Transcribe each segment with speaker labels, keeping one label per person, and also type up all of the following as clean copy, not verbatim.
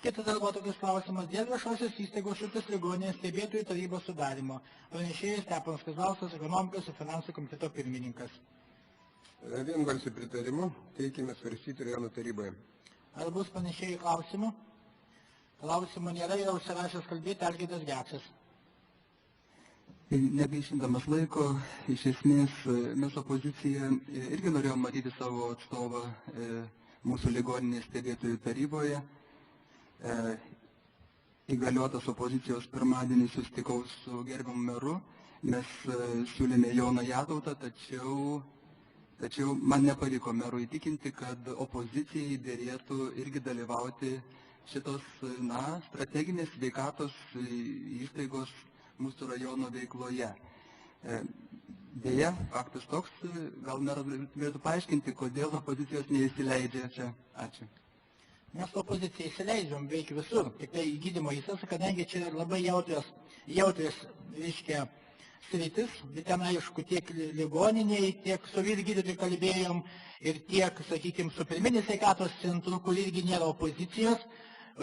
Speaker 1: Kitas darbotvarkės klausimas dėl viešosios įstaigos Šilutės ligoninės stebėtojų tarybos sudarimo. Pranešėjas Steponas Kazlauskas, ekonomikos ir finansų komiteto pirmininkas.
Speaker 2: Vienbalsiu pritarimu teikime svarstyti rajono taryboje.
Speaker 1: Ar bus pranešėjų klausimų? Klausimų nėra, yra užsirašęs kalbėti Algirdas Geksas.
Speaker 3: Negaišindamas laiko, iš esmės mes opozicija irgi norėjome matyti savo atstovą mūsų ligoninės stebėtojų taryboje. Įgaliotas opozicijos pirmadienį susitikau su gerbiamu meru, mes siūlėme Joną Jatautą, tačiau man nepavyko merų įtikinti, kad opozicijai dėrėtų irgi dalyvauti šitos strateginės sveikatos įstaigos mūsų rajono veikloje. Deja, faktas toks, gal meras galėtų paaiškinti, kodėl opozicijos neįsileidžia čia. Ačiū.
Speaker 1: Mes opoziciją įsileidžiam beveik visur, tik tai gydymo įstaigose, kadangi čia labai jautrios sritis, bet ten aišku tiek ligoniniai, tiek su vyr-gydytojų kalbėjom ir tiek, sakykime, su pirminės sveikatos centru, kur irgi nėra opozicijos.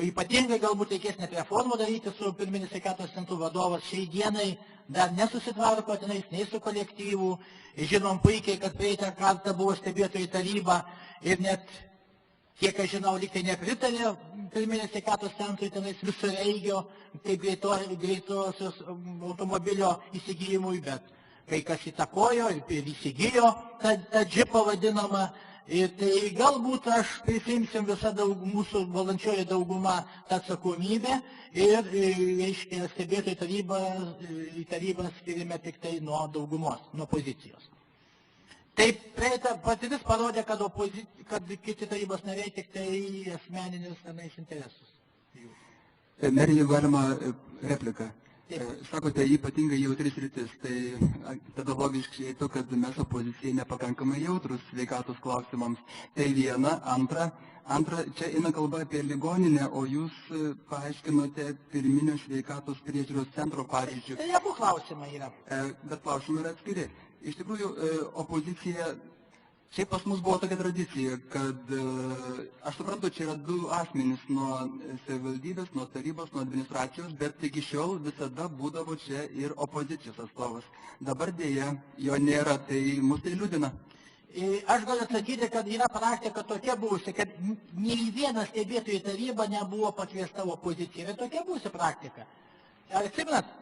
Speaker 1: Ypatingai galbūt reikės net reformų daryti su pirminės sveikatos centru vadovas. Šiai dienai dar nesusitvarko tenais, nei su kolektyvu. Žinom puikiai, kad praeitą kartą buvo stebėtojų taryba ir net, kiek aš žinau, lyg tai nepritarė pirminės sveikatos centrui tenais visureigio, kaip greitosios automobilio įsigijimui, bet kai kas įtakojo ir įsigijo tą džipą vadinamą. Ir tai galbūt aš prisimsim visą mūsų valdančioji dauguma tą atsakomybę ir, reiškia, stebėtojų tarybą skiriame tik tai nuo daugumos, nuo pozicijos. Taip, patirtis parodė, kad kiti tarybos nariai tik tai asmeninius tenais interesus.
Speaker 3: Merė, jeigu galima repliką. Sakote, ypatingai jautris rytis, tai tada logiškai eitų, kad mes opozicijai nepakankamai jautrus sveikatos klausimams. Tai viena, antra, čia eina kalba apie ligoninę, o jūs paaiškinote pirminio sveikatos priežiūros centro pavyzdžių.
Speaker 1: Tai abu klausimai yra.
Speaker 3: Bet klausimai yra atskiri. Iš tikrųjų, opozicija, šiaip pas mus buvo tokia tradicija, kad, aš suprantu, čia yra du asmenys nuo savivaldybės, nuo tarybos, nuo administracijos, bet iki šiol visada būdavo čia ir opozicijos atstovas. Dabar dėja jo nėra, tai mus tai liūdina.
Speaker 1: Aš galiu atsakyti, kad yra praktika tokia buvusi, kad nei viena stebėtojų taryba nebuvo pakviesta opozicija. Yra tokia buvusi praktika. Ar atsimenat?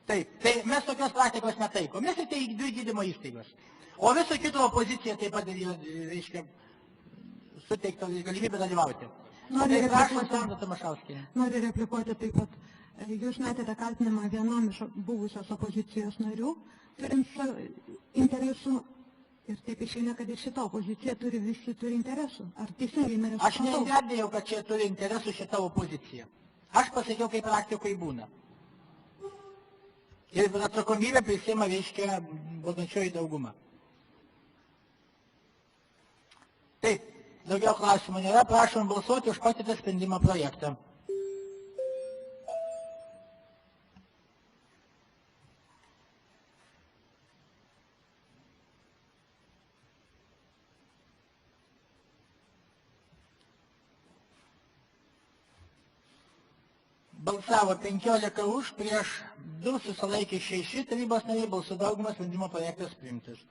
Speaker 1: Taip, tai mes tokios praktikos netaikom. Mes tai dvi gydymo įstaigos. O viso kito opozicija taip pat, reiškia, suteikta galimybę dalyvauti.
Speaker 4: Noriu replikuoti taip pat. Jūs metėte kaltinimą vienam iš buvusios opozicijos narių, turint interesų, ir taip išeina, kad ir šita opozicija visi turi interesų. Ar teisingai merė supratau?
Speaker 1: Aš neįvardėjau, kad čia turi interesų šita opozicija. Aš pasakiau, kaip praktikoje būna. Ir atsakomybę prisiima, reiškia, valdančioji dauguma. Taip, daugiau klausimų nėra, prašom balsuoti už pateiktą sprendimo projektą. Balsavo 15 už, prieš 2 susilaikė 6, tarybos nariai balsų daugumą sprendimo projektas priimtas.